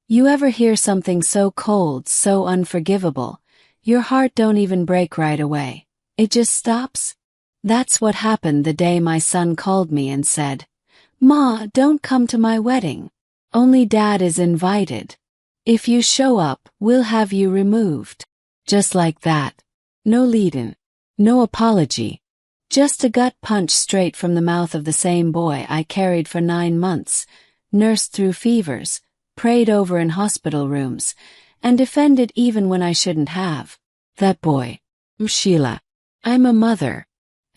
You ever hear something so cold, so unforgivable, your heart don't even break right away? It just stops? That's what happened the day my son called me and said, "Ma, don't come to my wedding. Only Dad is invited. If you show up, we'll have you removed." Just like that. No lead-in. No apology. Just a gut punch straight from the mouth of the same boy I carried for 9 months, nursed through fevers, prayed over in hospital rooms, and defended even when I shouldn't have. That boy. Sheila. I'm a mother.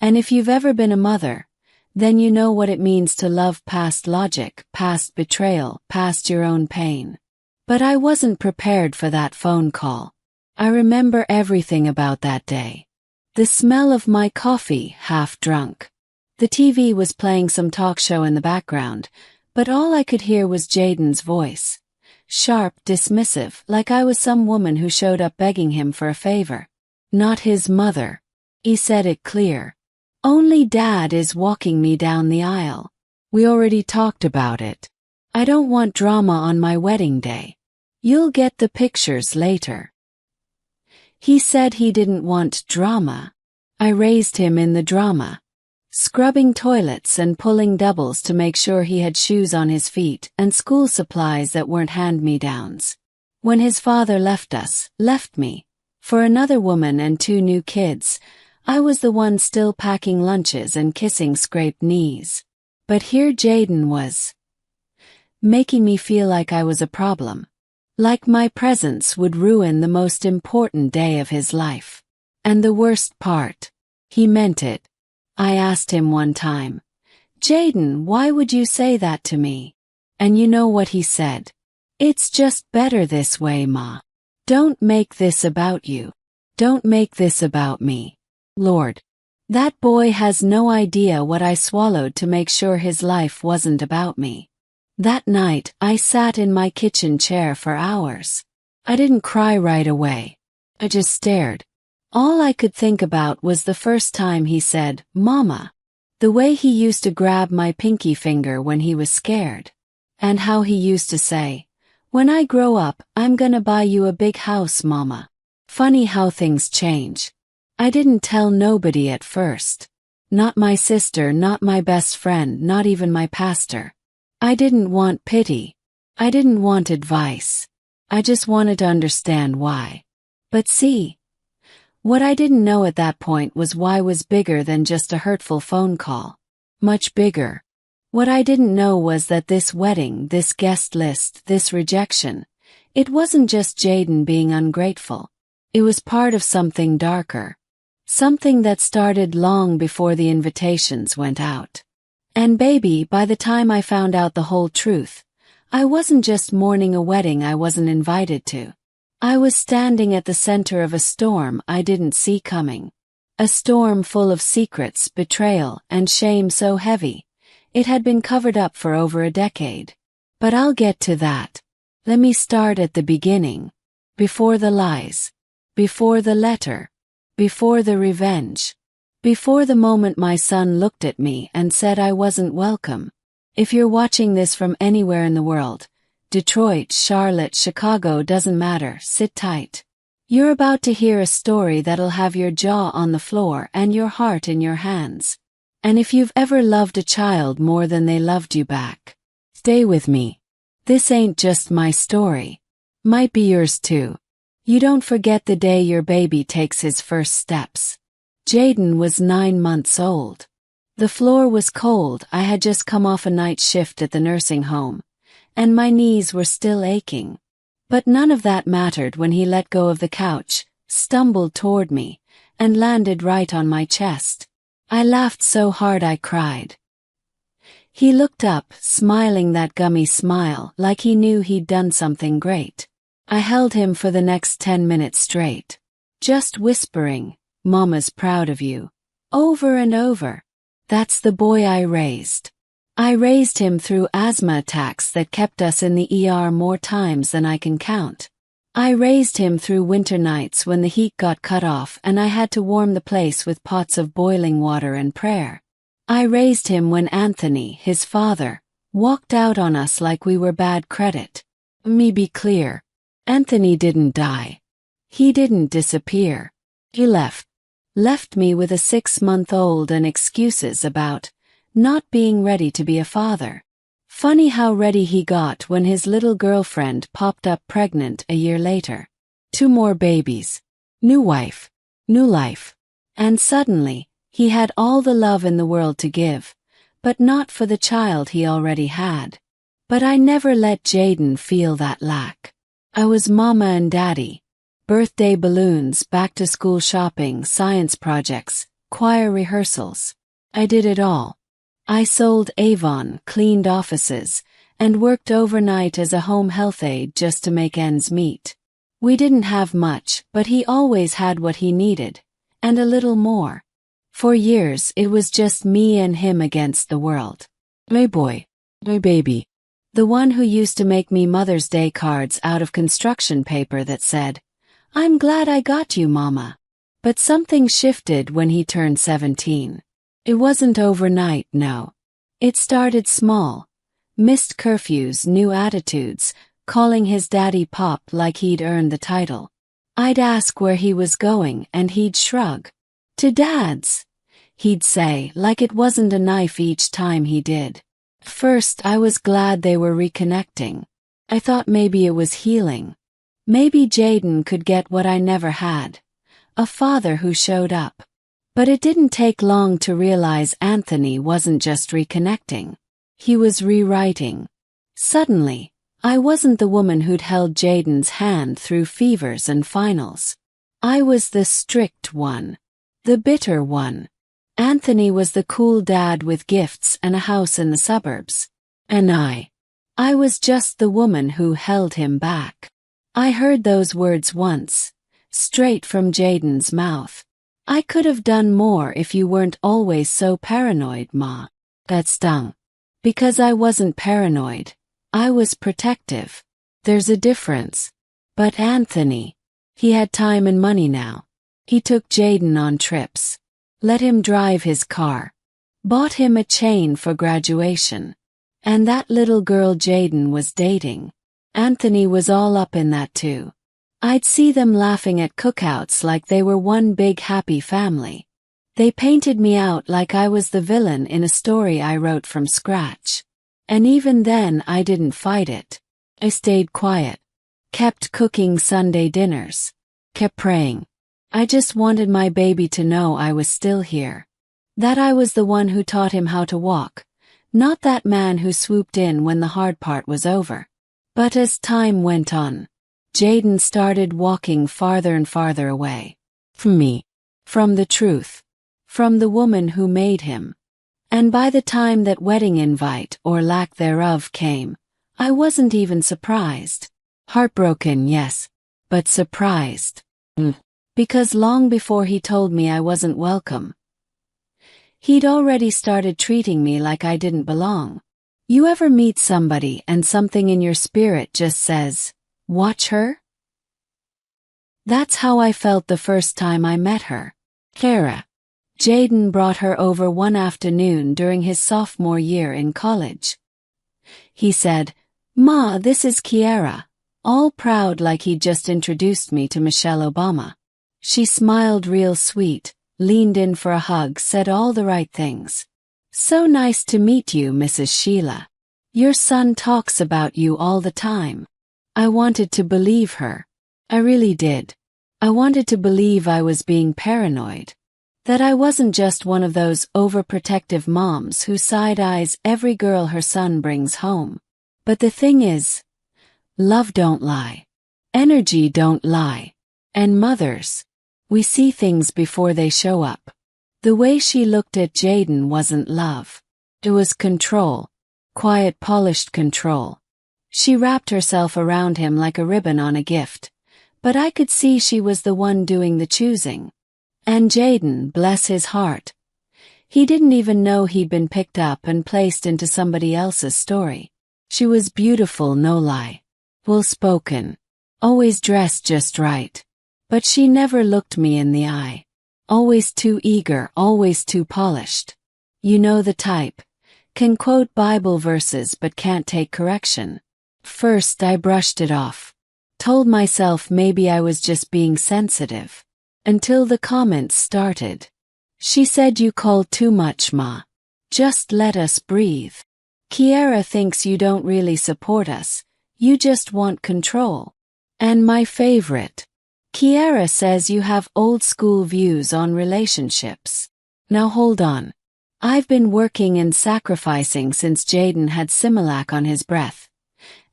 And if you've ever been a mother, then you know what it means to love past logic, past betrayal, past your own pain. But I wasn't prepared for that phone call. I remember everything about that day. The smell of my coffee, half drunk. The TV was playing some talk show in the background, but all I could hear was Jaden's voice. Sharp, dismissive, like I was some woman who showed up begging him for a favor. Not his mother. He said it clear. Only Dad is walking me down the aisle. We already talked about it. I don't want drama on my wedding day. You'll get the pictures later. He said he didn't want drama. I raised him in the drama. Scrubbing toilets and pulling doubles to make sure he had shoes on his feet and school supplies that weren't hand-me-downs. When his father left me, for another woman and 2 new kids, I was the one still packing lunches and kissing scraped knees. But here Jaden was, making me feel like I was a problem. Like my presence would ruin the most important day of his life. And the worst part, he meant it. I asked him one time, "Jaden, why would you say that to me?" And you know what he said? "It's just better this way, Ma. Don't make this about you. Don't make this about me." Lord. That boy has no idea what I swallowed to make sure his life wasn't about me. That night, I sat in my kitchen chair for hours. I didn't cry right away. I just stared. All I could think about was the first time he said, "Mama." The way he used to grab my pinky finger when he was scared. And how he used to say, "When I grow up, I'm gonna buy you a big house, Mama." Funny how things change. I didn't tell nobody at first. Not my sister, not my best friend, not even my pastor. I didn't want pity. I didn't want advice. I just wanted to understand why. But see, what I didn't know at that point was why was bigger than just a hurtful phone call. Much bigger. What I didn't know was that this wedding, this guest list, this rejection, it wasn't just Jaden being ungrateful. It was part of something darker. Something that started long before the invitations went out. And baby, by the time I found out the whole truth, I wasn't just mourning a wedding I wasn't invited to. I was standing at the center of a storm I didn't see coming. A storm full of secrets, betrayal, and shame so heavy, it had been covered up for over a decade. But I'll get to that. Let me start at the beginning. Before the lies. Before the letter. Before the revenge. Before the moment my son looked at me and said I wasn't welcome. If you're watching this from anywhere in the world, Detroit, Charlotte, Chicago, doesn't matter, sit tight. You're about to hear a story that'll have your jaw on the floor and your heart in your hands. And if you've ever loved a child more than they loved you back, stay with me. This ain't just my story. Might be yours too. You don't forget the day your baby takes his first steps. Jaden was 9 months old. The floor was cold. I had just come off a night shift at the nursing home, and my knees were still aching. But none of that mattered when he let go of the couch, stumbled toward me, and landed right on my chest. I laughed so hard I cried. He looked up, smiling that gummy smile, like he knew he'd done something great. I held him for the next 10 minutes straight, just whispering, "Mama's proud of you," over and over. That's the boy I raised. I raised him through asthma attacks that kept us in the ER more times than I can count. I raised him through winter nights when the heat got cut off and I had to warm the place with pots of boiling water and prayer. I raised him when Anthony, his father, walked out on us like we were bad credit. Me be clear. Anthony didn't die. He didn't disappear. He left. Left me with a 6-month-old and excuses about not being ready to be a father. Funny how ready he got when his little girlfriend popped up pregnant a year later. 2 more babies. New wife. New life. And suddenly, he had all the love in the world to give, but not for the child he already had. But I never let Jaden feel that lack. I was mama and daddy. Birthday balloons, back-to-school shopping, science projects, choir rehearsals. I did it all. I sold Avon, cleaned offices, and worked overnight as a home health aide just to make ends meet. We didn't have much, but he always had what he needed, and a little more. For years it was just me and him against the world. My boy. My baby. The one who used to make me Mother's Day cards out of construction paper that said, "I'm glad I got you, Mama." But something shifted when he turned 17. It wasn't overnight, no. It started small. Missed curfews, new attitudes, calling his daddy Pop like he'd earned the title. I'd ask where he was going and he'd shrug. "To Dad's," he'd say, like it wasn't a knife each time he did. First, I was glad they were reconnecting. I thought maybe it was healing. Maybe Jaden could get what I never had. A father who showed up. But it didn't take long to realize Anthony wasn't just reconnecting. He was rewriting. Suddenly, I wasn't the woman who'd held Jaden's hand through fevers and finals. I was the strict one. The bitter one. Anthony was the cool dad with gifts and a house in the suburbs. And I was just the woman who held him back. I heard those words once, straight from Jaden's mouth. "I could have done more if you weren't always so paranoid, Ma." That stung. Because I wasn't paranoid. I was protective. There's a difference. But Anthony, he had time and money now. He took Jaden on trips. Let him drive his car. Bought him a chain for graduation. And that little girl Jaden was dating. Anthony was all up in that too. I'd see them laughing at cookouts like they were one big happy family. They painted me out like I was the villain in a story I wrote from scratch. And even then I didn't fight it. I stayed quiet. Kept cooking Sunday dinners. Kept praying. I just wanted my baby to know I was still here. That I was the one who taught him how to walk. Not that man who swooped in when the hard part was over. But as time went on, Jaden started walking farther and farther away. From me. From the truth. From the woman who made him. And by the time that wedding invite or lack thereof came, I wasn't even surprised. Heartbroken, yes, but surprised. Because long before he told me I wasn't welcome, he'd already started treating me like I didn't belong. You ever meet somebody and something in your spirit just says, "Watch her"? That's how I felt the first time I met her. Kara. Jaden brought her over one afternoon during his sophomore year in college. He said, "Ma, this is Kiara," all proud like he'd just introduced me to Michelle Obama. She smiled real sweet, leaned in for a hug, said all the right things. "So nice to meet you, Mrs. Sheila. Your son talks about you all the time." I wanted to believe her. I really did. I wanted to believe I was being paranoid. That I wasn't just one of those overprotective moms who side-eyes every girl her son brings home. But the thing is, love don't lie. Energy don't lie. And mothers, we see things before they show up. The way she looked at Jaden wasn't love. It was control. Quiet, polished control. She wrapped herself around him like a ribbon on a gift. But I could see she was the one doing the choosing. And Jaden, bless his heart. He didn't even know he'd been picked up and placed into somebody else's story. She was beautiful, no lie. Well-spoken. Always dressed just right. But she never looked me in the eye. Always too eager, always too polished. You know the type. Can quote Bible verses but can't take correction. First I brushed it off. Told myself maybe I was just being sensitive. Until the comments started. She said you called too much, Ma. Just let us breathe. Kiara thinks you don't really support us, you just want control. And my favorite. Kiara says you have old school views on relationships. Now hold on. I've been working and sacrificing since Jaden had Similac on his breath.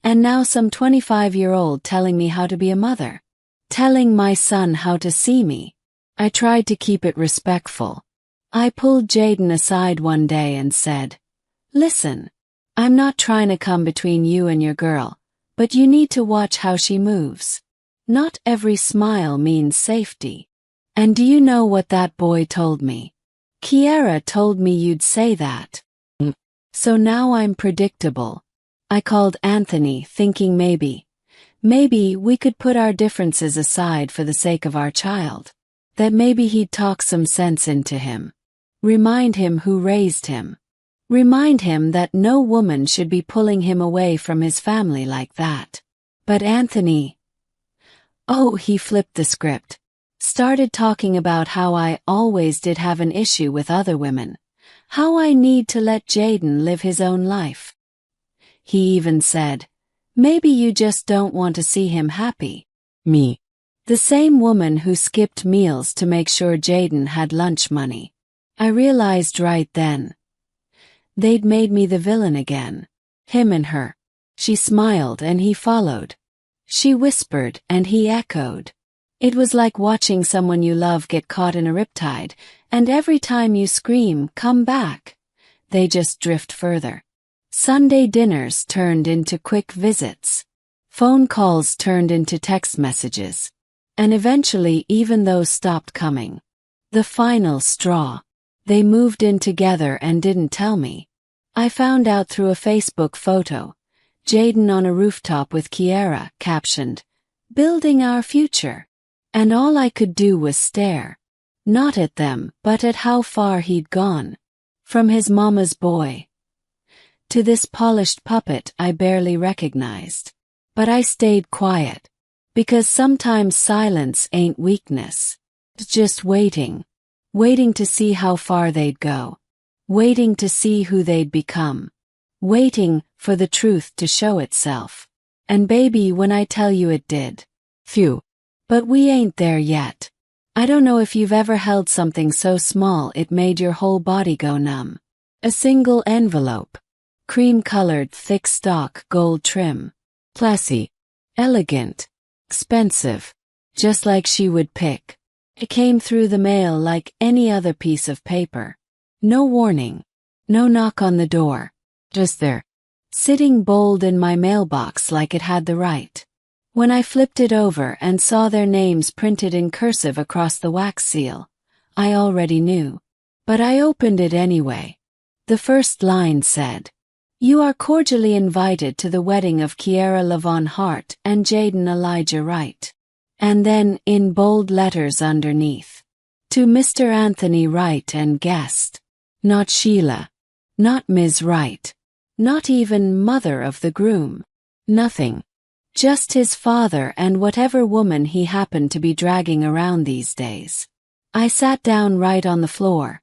And now some 25-year-old telling me how to be a mother. Telling my son how to see me. I tried to keep it respectful. I pulled Jaden aside one day and said, "Listen, I'm not trying to come between you and your girl, but you need to watch how she moves. Not every smile means safety." And do you know what that boy told me? Kiara told me you'd say that. So now I'm predictable. I called Anthony thinking maybe we could put our differences aside for the sake of our child. That maybe he'd talk some sense into him. Remind him who raised him. Remind him that no woman should be pulling him away from his family like that. But Anthony, he flipped the script. Started talking about how I always did have an issue with other women. How I need to let Jaden live his own life. He even said, maybe you just don't want to see him happy. Me. The same woman who skipped meals to make sure Jaden had lunch money. I realized right then. They'd made me the villain again. Him and her. She smiled and he followed. She whispered and he echoed. It was like watching someone you love get caught in a riptide, and every time you scream, "Come back," they just drift further. Sunday dinners turned into quick visits. Phone calls turned into text messages. And eventually even those stopped coming. The final straw. They moved in together and didn't tell me. I found out through a Facebook photo. Jaden on a rooftop with Kiara, captioned, "Building our future." And all I could do was stare. Not at them, but at how far he'd gone. From his mama's boy to this polished puppet I barely recognized. But I stayed quiet. Because sometimes silence ain't weakness. It's just waiting. Waiting to see how far they'd go. Waiting to see who they'd become. Waiting for the truth to show itself. And baby, when I tell you it did. Phew. But we ain't there yet. I don't know if you've ever held something so small it made your whole body go numb. A single envelope. Cream-colored, thick stock, gold trim. Classy. Elegant. Expensive. Just like she would pick. It came through the mail like any other piece of paper. No warning. No knock on the door. Just there. Sitting bold in my mailbox like it had the right. When I flipped it over and saw their names printed in cursive across the wax seal, I already knew. But I opened it anyway. The first line said, "You are cordially invited to the wedding of Kiara Lavon Hart and Jaden Elijah Wright." And then, in bold letters underneath, "To Mr. Anthony Wright and guest." Not Sheila. Not Ms. Wright. Not even mother of the groom. Nothing. Just his father and whatever woman he happened to be dragging around these days. I sat down right on the floor.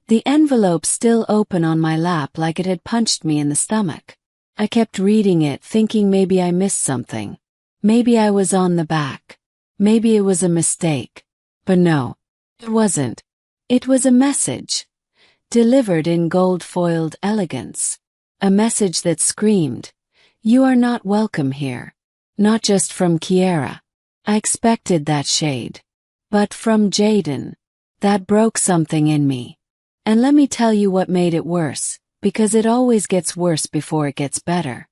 The envelope still open on my lap like it had punched me in the stomach. I kept reading it thinking maybe I missed something. Maybe I was on the back. Maybe it was a mistake. But no, it wasn't. It was a message. Delivered in gold-foiled elegance. A message that screamed, "You are not welcome here." Not just from Kiara. I expected that shade. But from Jaden. That broke something in me. And let me tell you what made it worse, because it always gets worse before it gets better.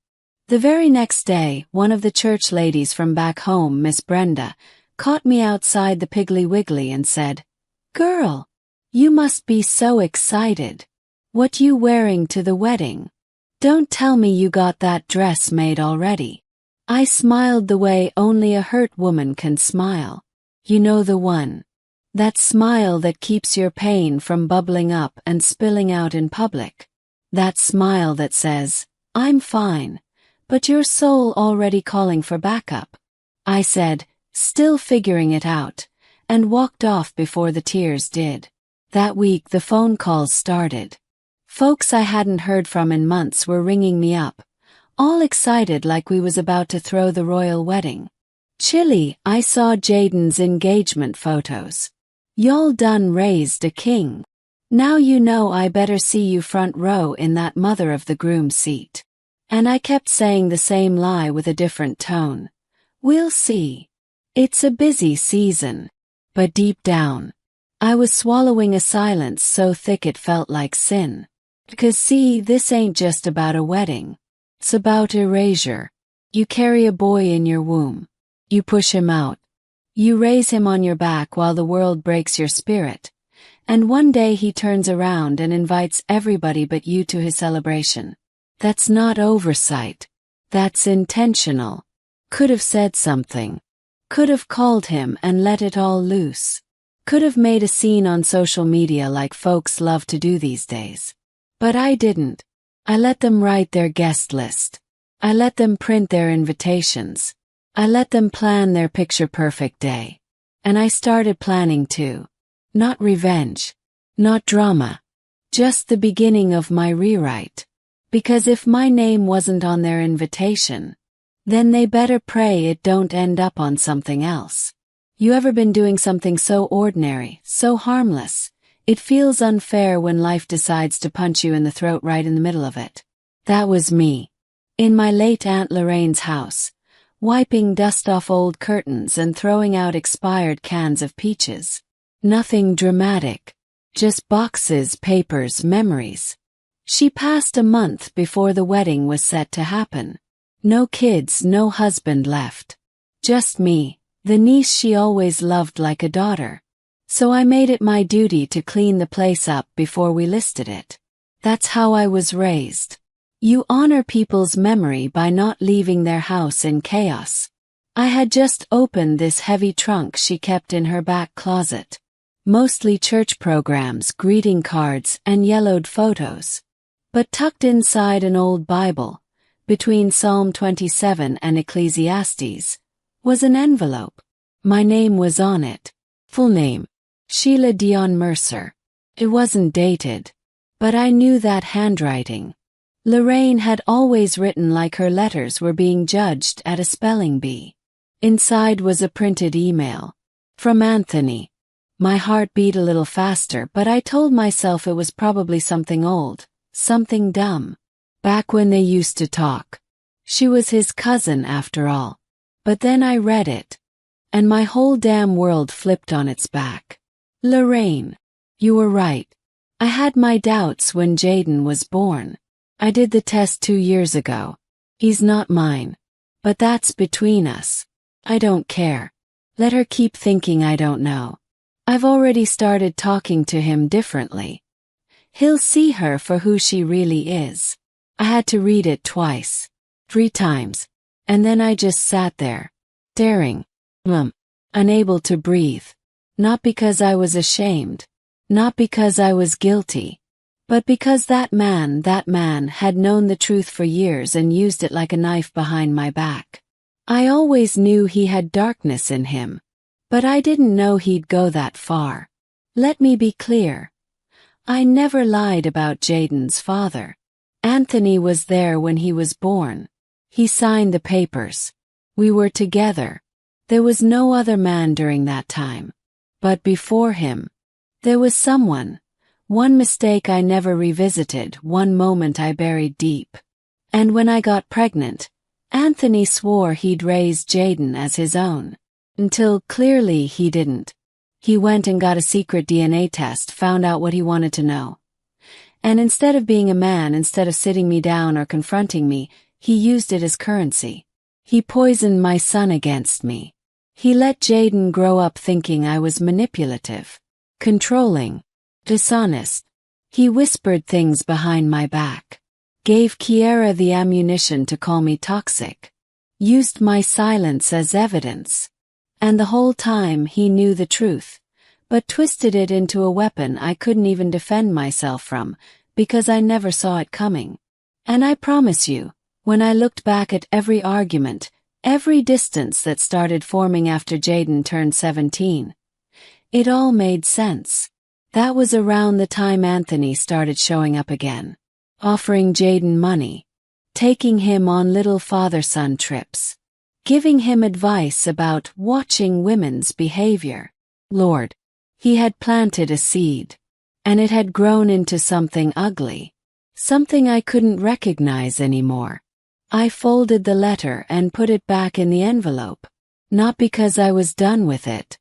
The very next day, one of the church ladies from back home, Miss Brenda, caught me outside the Piggly Wiggly and said, "Girl, you must be so excited. What you wearing to the wedding? Don't tell me you got that dress made already." I smiled the way only a hurt woman can smile. You know the one. That smile that keeps your pain from bubbling up and spilling out in public. That smile that says, "I'm fine, But your soul already calling for backup. I said, still figuring it out, and walked off before the tears did. That week the phone calls started. Folks I hadn't heard from in months were ringing me up, all excited like we was about to throw the royal wedding. Chilly, I saw Jaden's engagement photos. Y'all done raised a king. Now you know I better see you front row in that mother of the groom seat. And I kept saying the same lie with a different tone. We'll see. It's a busy season. But deep down, I was swallowing a silence so thick it felt like sin. 'Cause see, this ain't just about a wedding. It's about erasure. You carry a boy in your womb. You push him out. You raise him on your back while the world breaks your spirit. And one day he turns around and invites everybody but you to his celebration. That's not oversight. That's intentional. Could have said something. Could have called him and let it all loose. Could have made a scene on social media like folks love to do these days. But I didn't. I let them write their guest list. I let them print their invitations. I let them plan their picture-perfect day. And I started planning too. Not revenge. Not drama. Just the beginning of my rewrite. Because if my name wasn't on their invitation, then they better pray it don't end up on something else. You ever been doing something so ordinary, so harmless, it feels unfair when life decides to punch you in the throat right in the middle of it? That was me. In my late Aunt Lorraine's house, wiping dust off old curtains and throwing out expired cans of peaches. Nothing dramatic. Just boxes, papers, memories. She passed a month before the wedding was set to happen. No kids, no husband left. Just me, the niece she always loved like a daughter. So I made it my duty to clean the place up before we listed it. That's how I was raised. You honor people's memory by not leaving their house in chaos. I had just opened this heavy trunk she kept in her back closet. Mostly church programs, greeting cards, and yellowed photos. But tucked inside an old Bible, between Psalm 27 and Ecclesiastes, was an envelope. My name was on it. Full name. Sheila Dion Mercer. It wasn't dated. But I knew that handwriting. Lorraine had always written like her letters were being judged at a spelling bee. Inside was a printed email. From Anthony. My heart beat a little faster, but I told myself it was probably something old, something dumb. Back when they used to talk. She was his cousin after all. But then I read it. And my whole damn world flipped on its back. Lorraine. You were right. I had my doubts when Jaden was born. I did the test 2 years ago. He's not mine. But that's between us. I don't care. Let her keep thinking I don't know. I've already started talking to him differently. He'll see her for who she really is. I had to read it twice. 3 times. And then I just sat there. Staring. Unable to breathe. Not because I was ashamed. Not because I was guilty. But because that man had known the truth for years and used it like a knife behind my back. I always knew he had darkness in him. But I didn't know he'd go that far. Let me be clear. I never lied about Jaden's father. Anthony was there when he was born. He signed the papers. We were together. There was no other man during that time. But before him, there was someone. One mistake I never revisited, one moment I buried deep. And when I got pregnant, Anthony swore he'd raise Jaden as his own. Until clearly he didn't. He went and got a secret DNA test, found out what he wanted to know. And instead of being a man, instead of sitting me down or confronting me, he used it as currency. He poisoned my son against me. He let Jaden grow up thinking I was manipulative, controlling, dishonest. He whispered things behind my back. Gave Kiara the ammunition to call me toxic. Used my silence as evidence. And the whole time he knew the truth, but twisted it into a weapon I couldn't even defend myself from, because I never saw it coming. And I promise you, When I looked back at every argument, every distance that started forming after Jaden turned 17, it all made sense. That was around the time Anthony started showing up again, offering Jaden money, taking him on little father-son trips, giving him advice about watching women's behavior. Lord, he had planted a seed, and it had grown into something ugly, something I couldn't recognize anymore. I folded the letter and put it back in the envelope, not because I was done with it,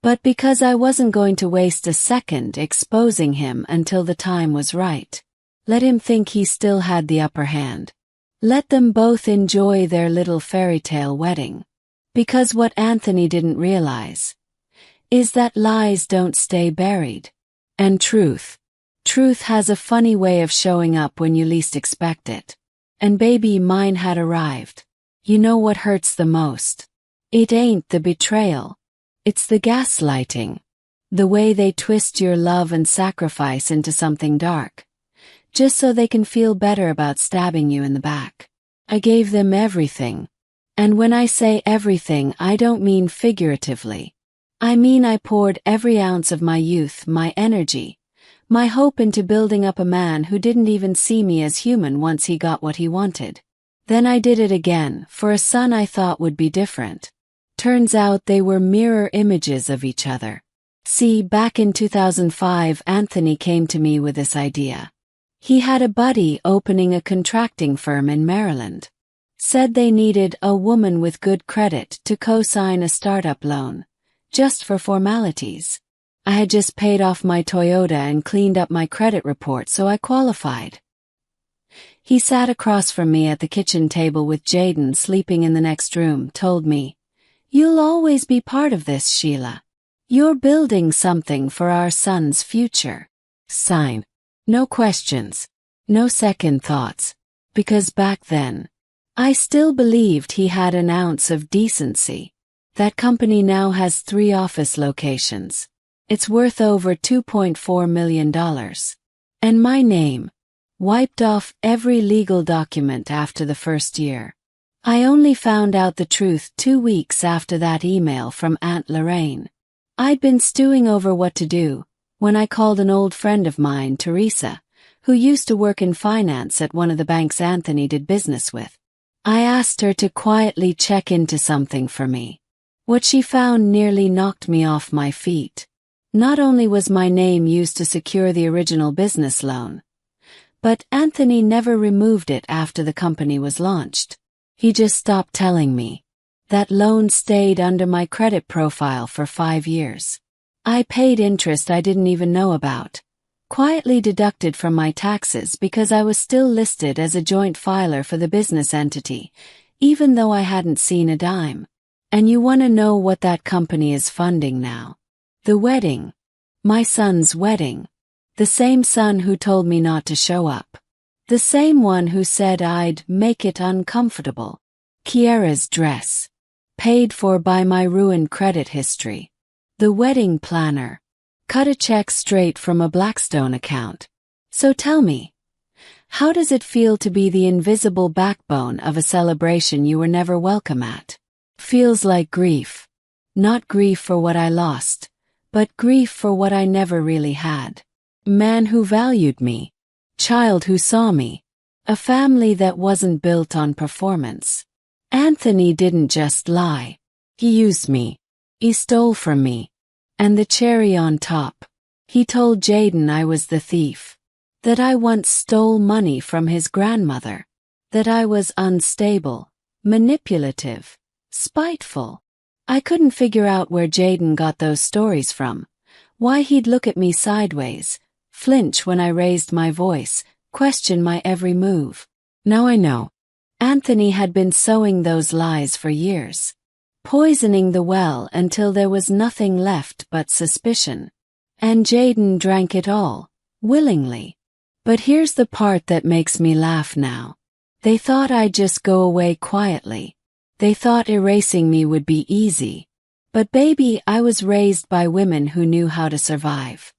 but because I wasn't going to waste a second exposing him until the time was right. Let him think he still had the upper hand. Let them both enjoy their little fairy tale wedding. Because what Anthony didn't realize is that lies don't stay buried. And truth has a funny way of showing up when you least expect it. And baby, mine had arrived. You know what hurts the most? It ain't the betrayal. It's the gaslighting. The way they twist your love and sacrifice into something dark, just so they can feel better about stabbing you in the back. I gave them everything. And when I say everything, I don't mean figuratively. I mean I poured every ounce of my youth, my energy, my hope into building up a man who didn't even see me as human once he got what he wanted. Then I did it again, for a son I thought would be different. Turns out they were mirror images of each other. See, back in 2005, Anthony came to me with this idea. He had a buddy opening a contracting firm in Maryland. Said they needed a woman with good credit to co-sign a startup loan, just for formalities. I had just paid off my Toyota and cleaned up my credit report, so I qualified. He sat across from me at the kitchen table with Jaden sleeping in the next room, told me, "You'll always be part of this, Sheila. You're building something for our son's future." Sign. No questions. No second thoughts. Because back then, I still believed he had an ounce of decency. That company now has 3 office locations. It's worth over $2.4 million. And my name wiped off every legal document after the first year. I only found out the truth 2 weeks after that email from Aunt Lorraine. I'd been stewing over what to do when I called an old friend of mine, Teresa, who used to work in finance at one of the banks Anthony did business with. I asked her to quietly check into something for me. What she found nearly knocked me off my feet. Not only was my name used to secure the original business loan, but Anthony never removed it after the company was launched. He just stopped telling me. That loan stayed under my credit profile for 5 years. I paid interest I didn't even know about, quietly deducted from my taxes because I was still listed as a joint filer for the business entity, even though I hadn't seen a dime. And you want to know what that company is funding now? The wedding. My son's wedding. The same son who told me not to show up. The same one who said I'd make it uncomfortable. Kiara's dress. Paid for by my ruined credit history. The wedding planner. Cut a check straight from a Blackstone account. So tell me, how does it feel to be the invisible backbone of a celebration you were never welcome at? Feels like grief. Not grief for what I lost, but grief for what I never really had. Man who valued me. Child who saw me. A family that wasn't built on performance. Anthony didn't just lie. He used me. He stole from me. And the cherry on top, he told Jaden I was the thief. That I once stole money from his grandmother. That I was unstable, manipulative, spiteful. I couldn't figure out where Jaden got those stories from. Why he'd look at me sideways, flinch when I raised my voice, question my every move. Now I know. Anthony had been sowing those lies for years. Poisoning the well until there was nothing left but suspicion. And Jaden drank it all, willingly. But here's the part that makes me laugh now. They thought I'd just go away quietly. They thought erasing me would be easy. But baby, I was raised by women who knew how to survive.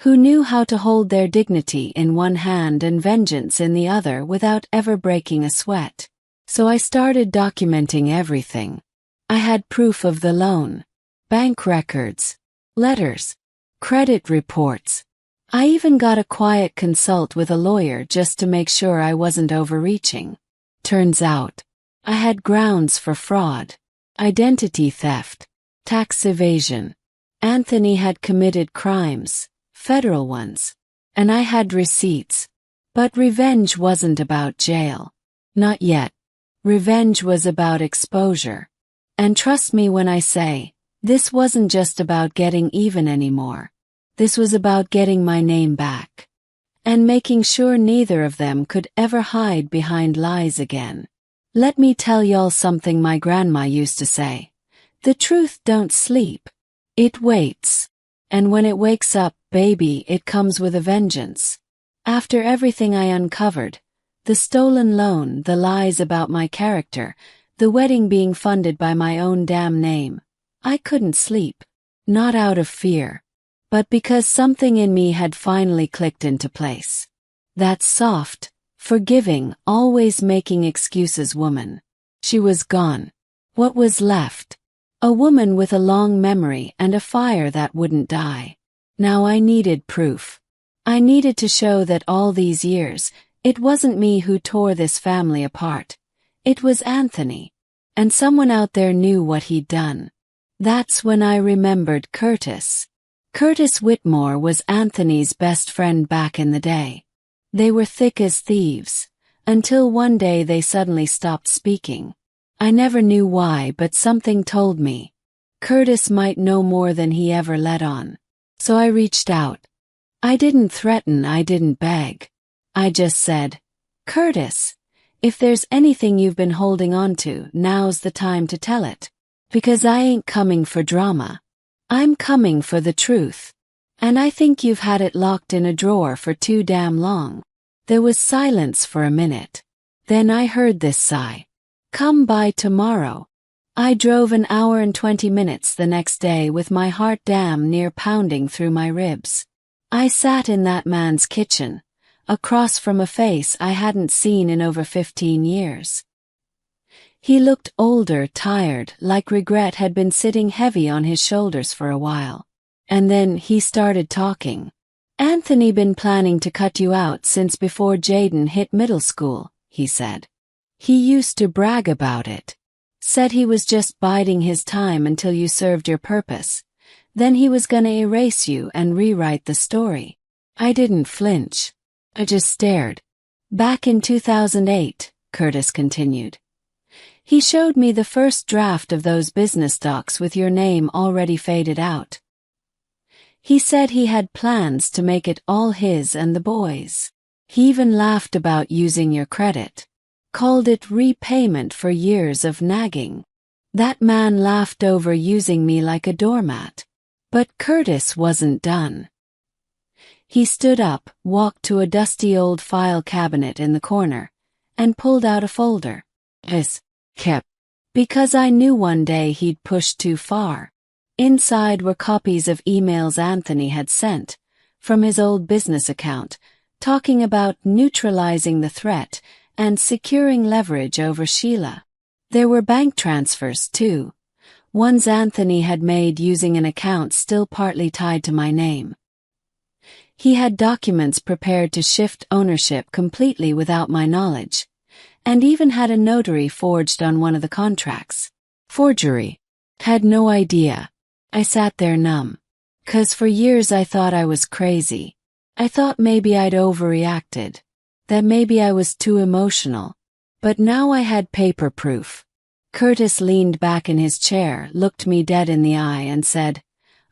Who knew how to hold their dignity in one hand and vengeance in the other without ever breaking a sweat. So I started documenting everything. I had proof of the loan, bank records, letters, credit reports. I even got a quiet consult with a lawyer just to make sure I wasn't overreaching. Turns out, I had grounds for fraud, identity theft, tax evasion. Anthony had committed crimes, federal ones, and I had receipts. But revenge wasn't about jail. Not yet. Revenge was about exposure. And trust me when I say, this wasn't just about getting even anymore. This was about getting my name back. And making sure neither of them could ever hide behind lies again. Let me tell y'all something my grandma used to say. The truth don't sleep. It waits. And when it wakes up, baby, it comes with a vengeance. After everything I uncovered, the stolen loan, the lies about my character, the wedding being funded by my own damn name, I couldn't sleep. Not out of fear, but because something in me had finally clicked into place. That soft, forgiving, always making excuses woman. She was gone. What was left? A woman with a long memory and a fire that wouldn't die. Now I needed proof. I needed to show that all these years, it wasn't me who tore this family apart. It was Anthony. And someone out there knew what he'd done. That's when I remembered Curtis. Curtis Whitmore was Anthony's best friend back in the day. They were thick as thieves, until one day they suddenly stopped speaking. I never knew why, but something told me. Curtis might know more than he ever let on. So I reached out. I didn't threaten, I didn't beg. I just said, Curtis, if there's anything you've been holding on to, now's the time to tell it. Because I ain't coming for drama. I'm coming for the truth. And I think you've had it locked in a drawer for too damn long. There was silence for a minute. Then I heard this sigh. Come by tomorrow. I drove an hour and 20 minutes the next day with my heart damn near pounding through my ribs. I sat in that man's kitchen, across from a face I hadn't seen in over 15 years. He looked older, tired, like regret had been sitting heavy on his shoulders for a while. And then he started talking. Anthony been planning to cut you out since before Jaden hit middle school, he said. He used to brag about it. Said he was just biding his time until you served your purpose. Then he was gonna erase you and rewrite the story. I didn't flinch. I just stared. Back in 2008, Curtis continued. He showed me the first draft of those business docs with your name already faded out. He said he had plans to make it all his and the boys'. He even laughed about using your credit. Called it repayment for years of nagging. That man laughed over using me like a doormat. But Curtis wasn't done. He stood up, walked to a dusty old file cabinet in the corner, and pulled out a folder. Kept. Because I knew one day he'd pushed too far. Inside were copies of emails Anthony had sent, from his old business account, talking about neutralizing the threat and securing leverage over Sheila. There were bank transfers, too. Ones Anthony had made using an account still partly tied to my name. He had documents prepared to shift ownership completely without my knowledge, and even had a notary forged on one of the contracts. Forgery. Had no idea. I sat there numb. 'Cause for years I thought I was crazy. I thought maybe I'd overreacted. That maybe I was too emotional. But now I had paper proof. Curtis leaned back in his chair, looked me dead in the eye and said,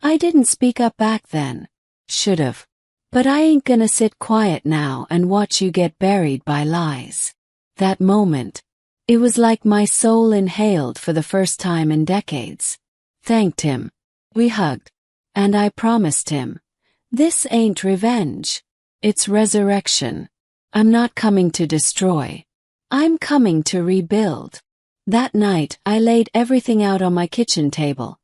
I didn't speak up back then. Should've. But I ain't gonna sit quiet now and watch you get buried by lies. That moment. It was like my soul inhaled for the first time in decades. Thanked him. We hugged. And I promised him. This ain't revenge. It's resurrection. I'm not coming to destroy. I'm coming to rebuild. That night, I laid everything out on my kitchen table.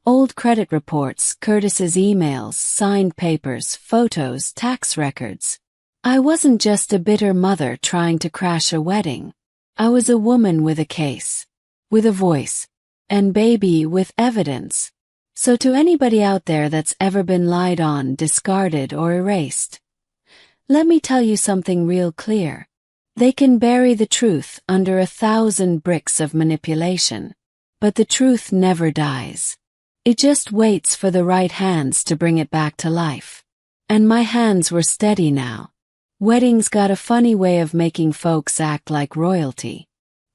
Old credit reports, Curtis's emails, signed papers, photos, tax records. I wasn't just a bitter mother trying to crash a wedding. I was a woman with a case, with a voice, and baby with evidence. So to anybody out there that's ever been lied on, discarded, or erased, let me tell you something real clear. They can bury the truth under 1,000 bricks of manipulation, but the truth never dies. It just waits for the right hands to bring it back to life. And my hands were steady now. Weddings got a funny way of making folks act like royalty.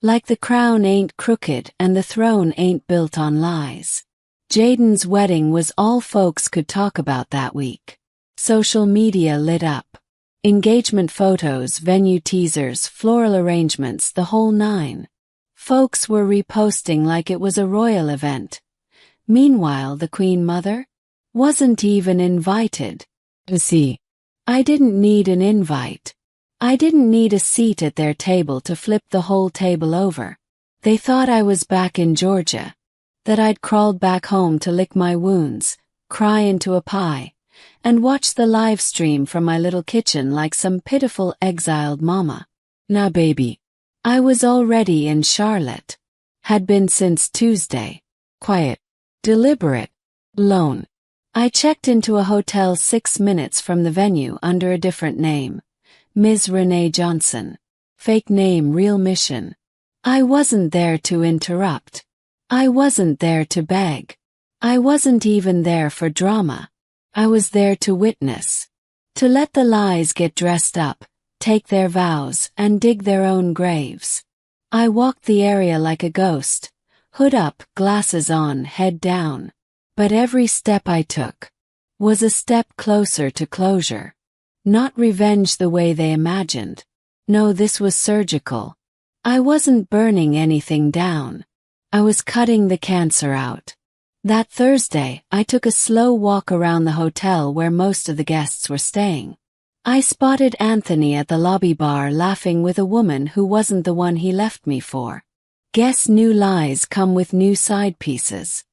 Like the crown ain't crooked and the throne ain't built on lies. Jaden's wedding was all folks could talk about that week. Social media lit up. Engagement photos, venue teasers, floral arrangements, the whole nine. Folks were reposting like it was a royal event. Meanwhile, the Queen Mother wasn't even invited. See, I didn't need an invite. I didn't need a seat at their table to flip the whole table over. They thought I was back in Georgia, that I'd crawled back home to lick my wounds, cry into a pie, and watch the live stream from my little kitchen like some pitiful exiled mama. Nah, baby. I was already in Charlotte. Had been since Tuesday. Quiet. Deliberate. Lone. I checked into a hotel 6 minutes from the venue under a different name. Ms. Renee Johnson. Fake name, real mission. I wasn't there to interrupt. I wasn't there to beg. I wasn't even there for drama. I was there to witness. To let the lies get dressed up, take their vows, and dig their own graves. I walked the area like a ghost, hood up, glasses on, head down. But every step I took was a step closer to closure. Not revenge the way they imagined. No, this was surgical. I wasn't burning anything down. I was cutting the cancer out. That Thursday, I took a slow walk around the hotel where most of the guests were staying. I spotted Anthony at the lobby bar laughing with a woman who wasn't the one he left me for. Guess new lies come with new side pieces.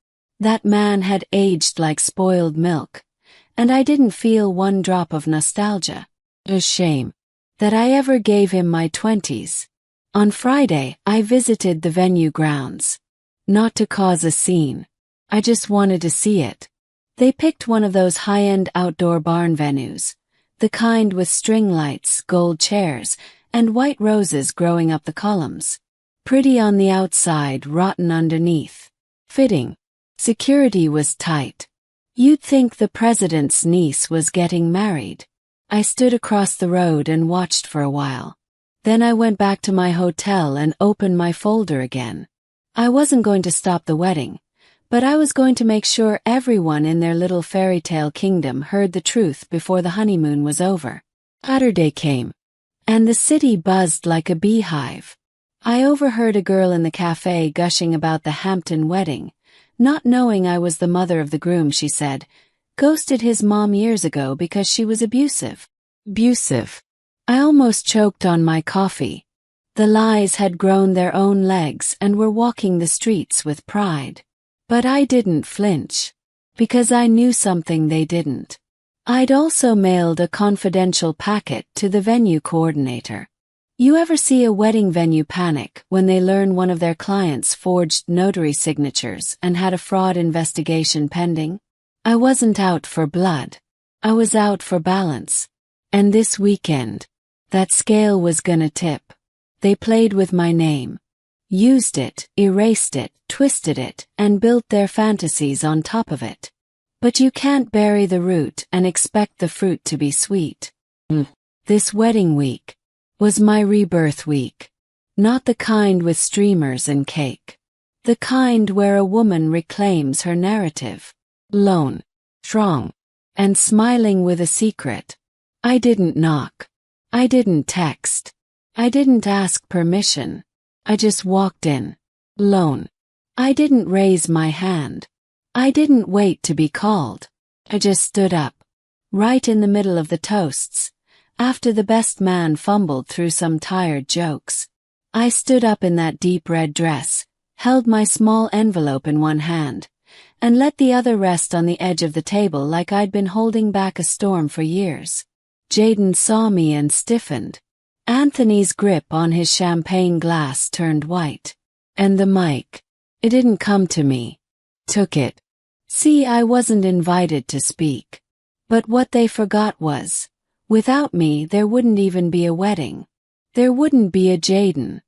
That man had aged like spoiled milk, and I didn't feel one drop of nostalgia. A shame that I ever gave him my 20s. On Friday, I visited the venue grounds. Not to cause a scene. I just wanted to see it. They picked one of those high-end outdoor barn venues, the kind with string lights, gold chairs, and white roses growing up the columns. Pretty on the outside, rotten underneath. Fitting. Security was tight. You'd think the president's niece was getting married. I stood across the road and watched for a while. Then I went back to my hotel and opened my folder again. I wasn't going to stop the wedding, but I was going to make sure everyone in their little fairy tale kingdom heard the truth before the honeymoon was over. Saturday came, and the city buzzed like a beehive. I overheard a girl in the cafe gushing about the Hampton wedding. Not knowing I was the mother of the groom, she said, ghosted his mom years ago because she was abusive. Abusive. I almost choked on my coffee. The lies had grown their own legs and were walking the streets with pride. But I didn't flinch. Because I knew something they didn't. I'd also mailed a confidential packet to the venue coordinator. You ever see a wedding venue panic when they learn one of their clients forged notary signatures and had a fraud investigation pending? I wasn't out for blood. I was out for balance. And this weekend, that scale was gonna tip. They played with my name. Used it, erased it, twisted it, and built their fantasies on top of it. But you can't bury the root and expect the fruit to be sweet. This wedding week was my rebirth week. Not the kind with streamers and cake. The kind where a woman reclaims her narrative. Lone, strong, and smiling with a secret. I didn't knock. I didn't text. I didn't ask permission. I just walked in. Lone. I didn't raise my hand. I didn't wait to be called. I just stood up. Right in the middle of the toasts. After the best man fumbled through some tired jokes. I stood up in that deep red dress, held my small envelope in one hand, and let the other rest on the edge of the table like I'd been holding back a storm for years. Jaden saw me and stiffened. Anthony's grip on his champagne glass turned white. And the mic. It didn't come to me. Took it. See, I wasn't invited to speak. But what they forgot was, without me there wouldn't even be a wedding. There wouldn't be a Jaden.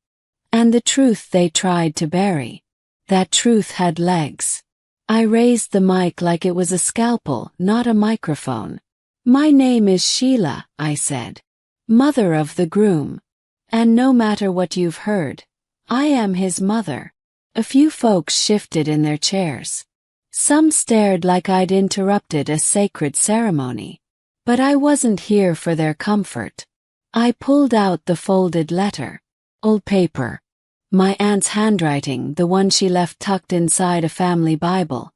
And the truth they tried to bury. That truth had legs. I raised the mic like it was a scalpel, not a microphone. My name is Sheila, I said. Mother of the groom. And no matter what you've heard, I am his mother. A few folks shifted in their chairs. Some stared like I'd interrupted a sacred ceremony. But I wasn't here for their comfort. I pulled out the folded letter. Old paper. My aunt's handwriting, the one she left tucked inside a family Bible.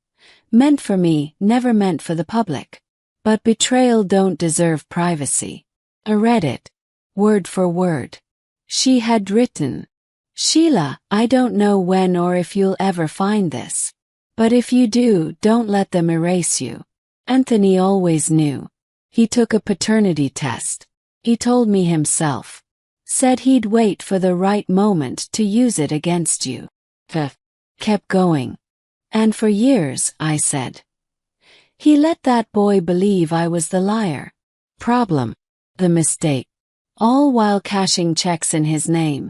Meant for me, never meant for the public. But betrayal don't deserve privacy. I read it. Word for word. She had written, Sheila, I don't know when or if you'll ever find this. But if you do, don't let them erase you. Anthony always knew. He took a paternity test. He told me himself. Said he'd wait for the right moment to use it against you. Kept going. And for years, I said. He let that boy believe I was the liar. Problem. The mistake. All while cashing checks in his name.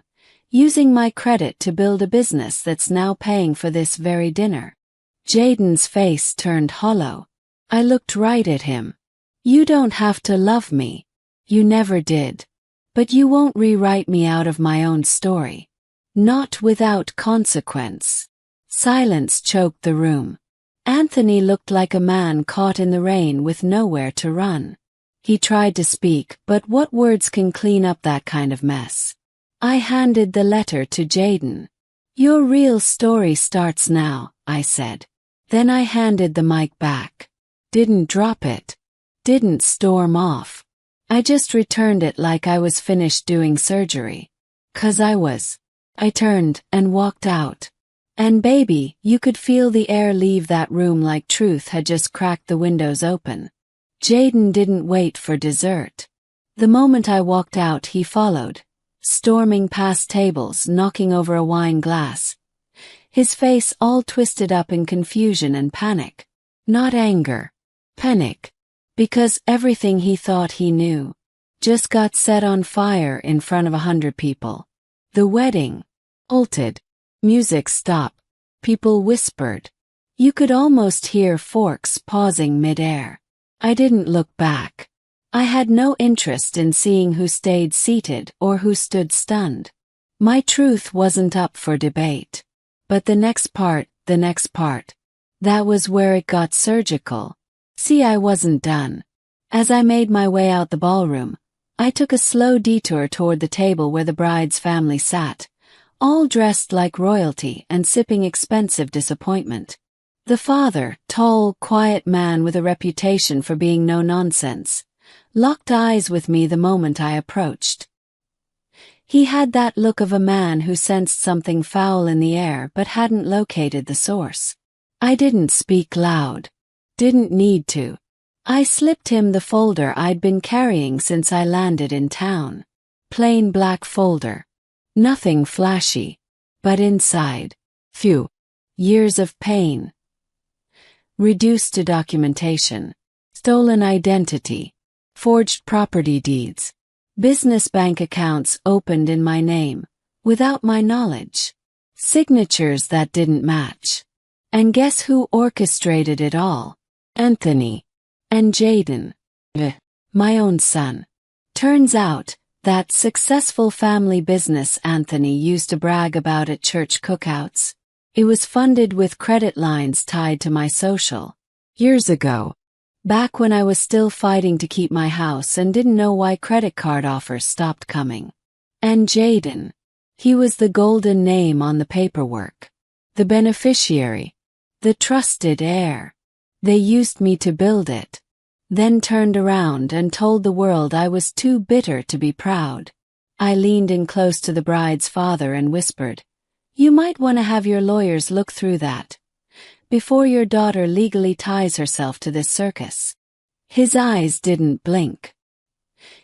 Using my credit to build a business that's now paying for this very dinner. Jaden's face turned hollow. I looked right at him. You don't have to love me. You never did. But you won't rewrite me out of my own story. Not without consequence. Silence choked the room. Anthony looked like a man caught in the rain with nowhere to run. He tried to speak, but what words can clean up that kind of mess? I handed the letter to Jaden. Your real story starts now, I said. Then I handed the mic back. Didn't drop it. Didn't storm off. I just returned it like I was finished doing surgery. 'Cause I was. I turned and walked out. And baby, you could feel the air leave that room like truth had just cracked the windows open. Jaden didn't wait for dessert. The moment I walked out, he followed, storming past tables, knocking over a wine glass. His face all twisted up in confusion and panic. Not anger. Panic. Because everything he thought he knew just got set on fire in front of 100 people. The wedding halted. Music stopped. People whispered. You could almost hear forks pausing mid-air. I didn't look back. I had no interest in seeing who stayed seated or who stood stunned. My truth wasn't up for debate. But the next part, that was where it got surgical. See, I wasn't done. As I made my way out the ballroom, I took a slow detour toward the table where the bride's family sat, all dressed like royalty and sipping expensive disappointment. The father, tall, quiet man with a reputation for being no-nonsense, locked eyes with me the moment I approached. He had that look of a man who sensed something foul in the air but hadn't located the source. I didn't speak loud. Didn't need to. I slipped him the folder I'd been carrying since I landed in town. Plain black folder. Nothing flashy. But inside, few years of pain. Reduced to documentation. Stolen identity. Forged property deeds. Business bank accounts opened in my name, without my knowledge. Signatures that didn't match. And guess who orchestrated it all? Anthony. And Jaden. My own son. Turns out, that successful family business Anthony used to brag about at church cookouts. It was funded with credit lines tied to my social. Years ago. Back when I was still fighting to keep my house and didn't know why credit card offers stopped coming. And Jaden. He was the golden name on the paperwork. The beneficiary. The trusted heir. They used me to build it. Then turned around and told the world I was too bitter to be proud. I leaned in close to the bride's father and whispered, You might want to have your lawyers look through that. Before your daughter legally ties herself to this circus. His eyes didn't blink.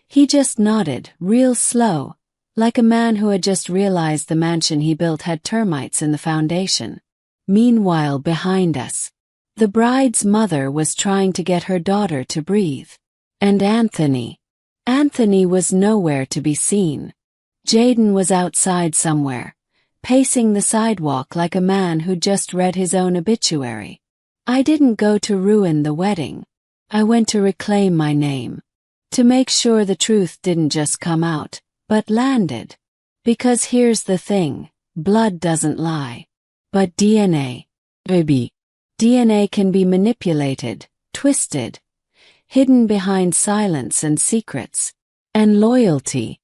He just nodded, real slow, like a man who had just realized the mansion he built had termites in the foundation. Meanwhile, behind us, the bride's mother was trying to get her daughter to breathe. And Anthony was nowhere to be seen. Jaden was outside somewhere, pacing the sidewalk like a man who'd just read his own obituary. I didn't go to ruin the wedding. I went to reclaim my name. To make sure the truth didn't just come out, but landed. Because here's the thing, blood doesn't lie. But DNA, baby. DNA can be manipulated, twisted, hidden behind silence and secrets. And loyalty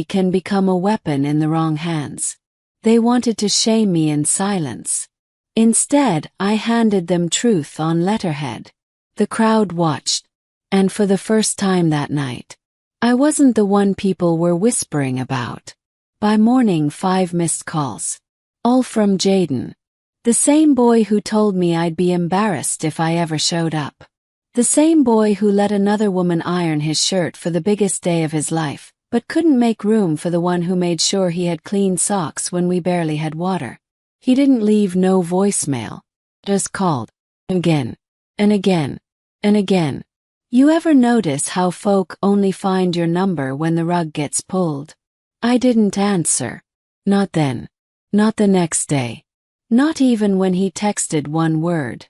can become a weapon in the wrong hands. They wanted to shame me in silence. Instead, I handed them truth on letterhead. The crowd watched, and for the first time that night, I wasn't the one people were whispering about. By morning, 5 missed calls. All from Jaden. The same boy who told me I'd be embarrassed if I ever showed up. The same boy who let another woman iron his shirt for the biggest day of his life, but couldn't make room for the one who made sure he had clean socks when we barely had water. He didn't leave no voicemail. Just called. Again. And again. And again. You ever notice how folk only find your number when the rug gets pulled? I didn't answer. Not then. Not the next day. Not even when he texted one word.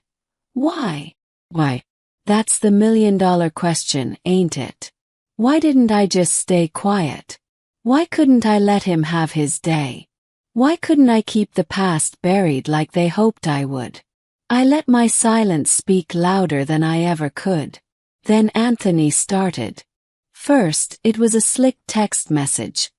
Why? Why? That's the million-dollar question, ain't it? Why didn't I just stay quiet? Why couldn't I let him have his day? Why couldn't I keep the past buried like they hoped I would? I let my silence speak louder than I ever could. Then Anthony started. First, it was a slick text message,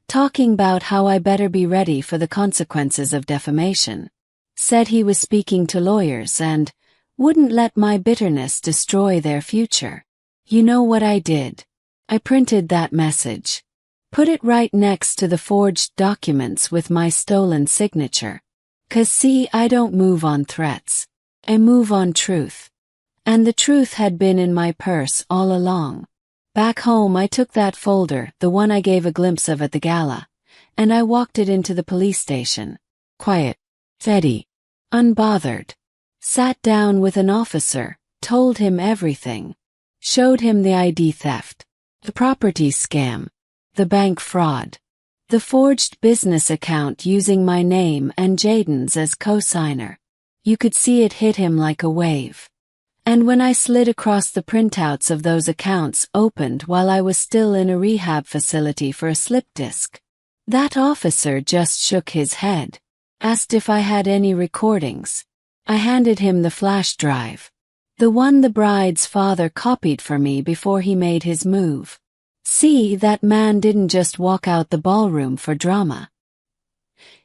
talking about how I better be ready for the consequences of defamation. Said he was speaking to lawyers and wouldn't let my bitterness destroy their future. You know what I did? I printed that message. Put it right next to the forged documents with my stolen signature. 'Cause see, I don't move on threats. I move on truth. And the truth had been in my purse all along. Back home I took that folder, the one I gave a glimpse of at the gala, and I walked it into the police station. Quiet. Steady. Unbothered. Sat down with an officer, told him everything. Showed him the ID theft, the property scam, the bank fraud, the forged business account using my name and Jaden's as co-signer. You could see it hit him like a wave. And when I slid across the printouts of those accounts opened while I was still in a rehab facility for a slip disc, that officer just shook his head, asked if I had any recordings. I handed him the flash drive, the one the bride's father copied for me before he made his move. See, that man didn't just walk out the ballroom for drama.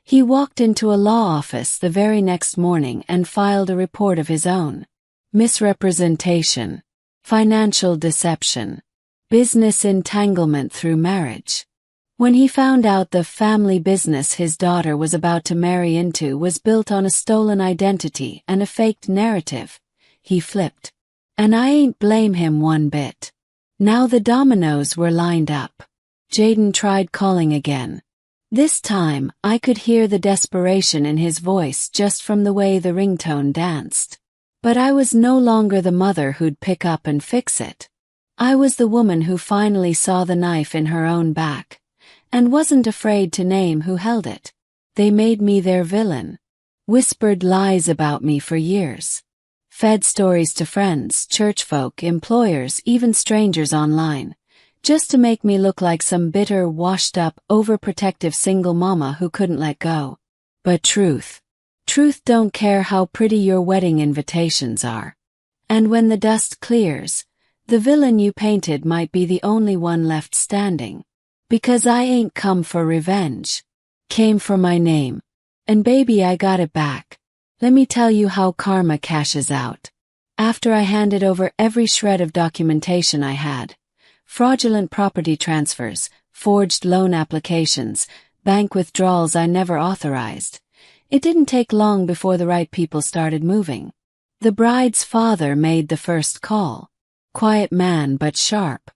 He walked into a law office the very next morning and filed a report of his own. Misrepresentation, financial deception, business entanglement through marriage. When he found out the family business his daughter was about to marry into was built on a stolen identity and a faked narrative, he flipped. And I ain't blame him one bit. Now the dominoes were lined up. Jaden tried calling again. This time, I could hear the desperation in his voice just from the way the ringtone danced. But I was no longer the mother who'd pick up and fix it. I was the woman who finally saw the knife in her own back, and wasn't afraid to name who held it. They made me their villain. Whispered lies about me for years. Fed stories to friends, churchfolk, employers, even strangers online, just to make me look like some bitter, washed-up, overprotective single mama who couldn't let go. But truth don't care how pretty your wedding invitations are. And when the dust clears, the villain you painted might be the only one left standing. Because I ain't come for revenge. Came for my name. And baby, I got it back. Let me tell you how karma cashes out. After I handed over every shred of documentation I had, fraudulent property transfers, forged loan applications, bank withdrawals I never authorized, it didn't take long before the right people started moving. The bride's father made the first call. Quiet man but sharp.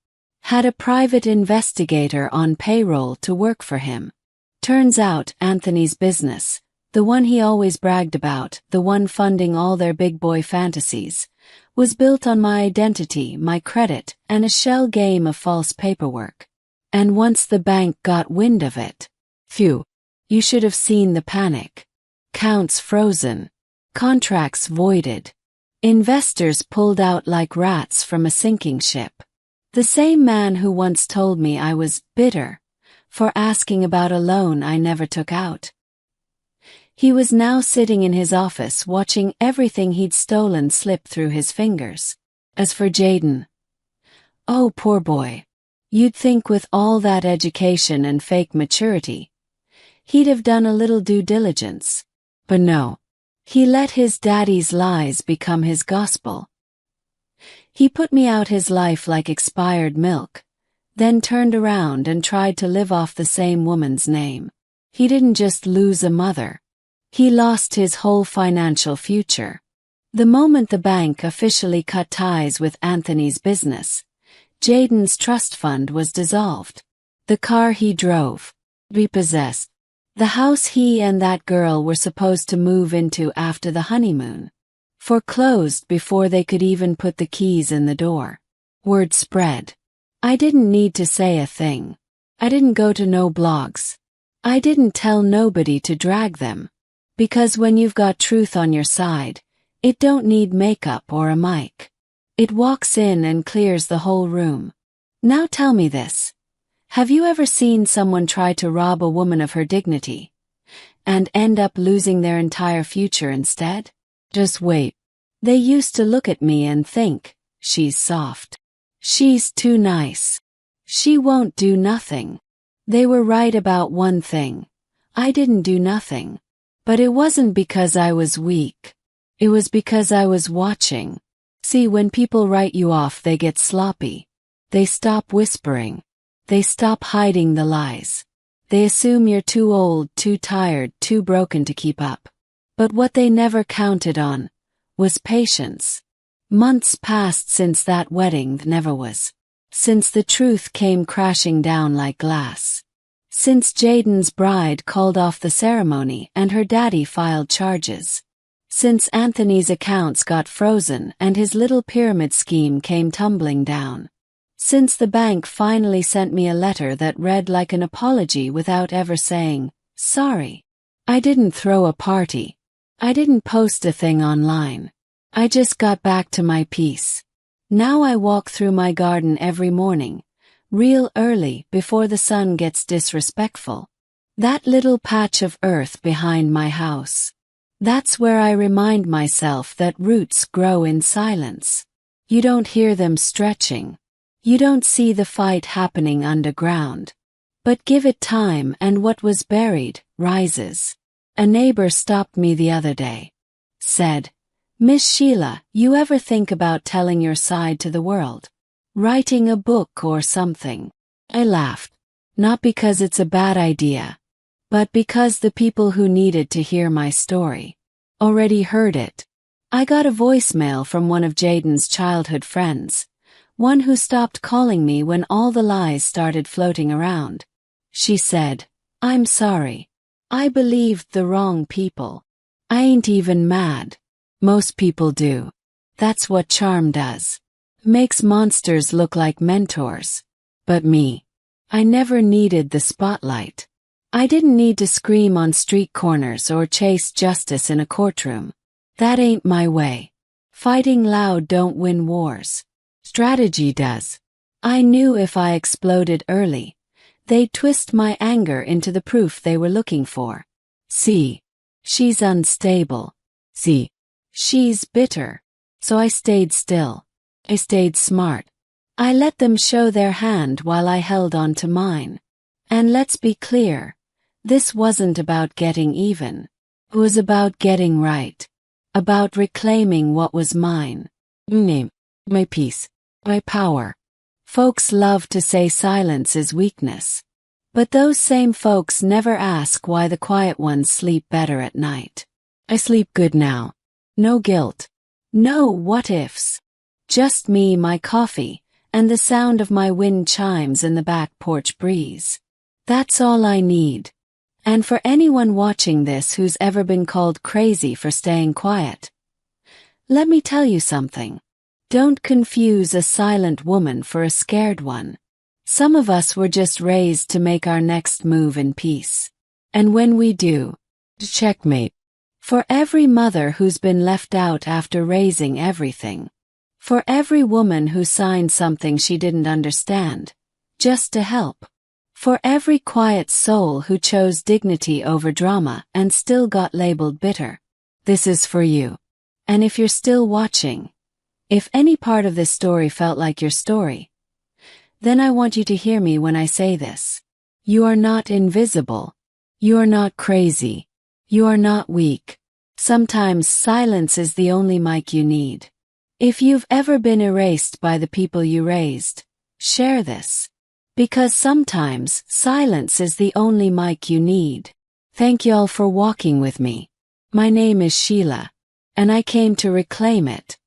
Had a private investigator on payroll to work for him. Turns out Anthony's business, the one he always bragged about, the one funding all their big boy fantasies, was built on my identity, my credit, and a shell game of false paperwork. And once the bank got wind of it, phew, you should have seen the panic. Accounts frozen. Contracts voided. Investors pulled out like rats from a sinking ship. The same man who once told me I was bitter for asking about a loan I never took out. He was now sitting in his office watching everything he'd stolen slip through his fingers. As for Jaden, oh poor boy, you'd think with all that education and fake maturity, he'd have done a little due diligence. But no, he let his daddy's lies become his gospel. He put me out his life like expired milk, then turned around and tried to live off the same woman's name. He didn't just lose a mother. He lost his whole financial future. The moment the bank officially cut ties with Anthony's business, Jaden's trust fund was dissolved. The car he drove, repossessed. The house he and that girl were supposed to move into after the honeymoon, foreclosed before they could even put the keys in the door. Word spread. I didn't need to say a thing. I didn't go to no blogs. I didn't tell nobody to drag them. Because when you've got truth on your side, it don't need makeup or a mic. It walks in and clears the whole room. Now tell me this. Have you ever seen someone try to rob a woman of her dignity and end up losing their entire future instead? Just wait. They used to look at me and think, she's soft. She's too nice. She won't do nothing. They were right about one thing. I didn't do nothing. But it wasn't because I was weak. It was because I was watching. See, when people write you off, they get sloppy. They stop whispering. They stop hiding the lies. They assume you're too old, too tired, too broken to keep up. But what they never counted on was patience. Months passed since that wedding never was. Since the truth came crashing down like glass. Since Jaden's bride called off the ceremony and her daddy filed charges. Since Anthony's accounts got frozen and his little pyramid scheme came tumbling down. Since the bank finally sent me a letter that read like an apology without ever saying, sorry. I didn't throw a party. I didn't post a thing online. I just got back to my peace. Now I walk through my garden every morning, real early before the sun gets disrespectful. That little patch of earth behind my house. That's where I remind myself that roots grow in silence. You don't hear them stretching. You don't see the fight happening underground. But give it time and what was buried rises. A neighbor stopped me the other day. Said, Miss Sheila, you ever think about telling your side to the world? Writing a book or something? I laughed. Not because it's a bad idea, but because the people who needed to hear my story already heard it. I got a voicemail from one of Jaden's childhood friends, one who stopped calling me when all the lies started floating around. She said, I'm sorry. I believed the wrong people. I ain't even mad. Most people do. That's what charm does. Makes monsters look like mentors. But me, I never needed the spotlight. I didn't need to scream on street corners or chase justice in a courtroom. That ain't my way. Fighting loud don't win wars. Strategy does. I knew if I exploded early, they'd twist my anger into the proof they were looking for. See, she's unstable. See, she's bitter. So I stayed still. I stayed smart. I let them show their hand while I held on to mine. And let's be clear, this wasn't about getting even. It was about getting right. About reclaiming what was mine. My peace. My power. Folks love to say silence is weakness. But those same folks never ask why the quiet ones sleep better at night. I sleep good now. No guilt. No what-ifs. Just me, my coffee, and the sound of my wind chimes in the back porch breeze. That's all I need. And for anyone watching this who's ever been called crazy for staying quiet, let me tell you something. Don't confuse a silent woman for a scared one. Some of us were just raised to make our next move in peace. And when we do, checkmate. For every mother who's been left out after raising everything. For every woman who signed something she didn't understand, just to help. For every quiet soul who chose dignity over drama and still got labeled bitter. This is for you. And if you're still watching, if any part of this story felt like your story, then I want you to hear me when I say this. You are not invisible. You are not crazy. You are not weak. Sometimes silence is the only mic you need. If you've ever been erased by the people you raised, share this. Because sometimes silence is the only mic you need. Thank y'all for walking with me. My name is Sheila, and I came to reclaim it.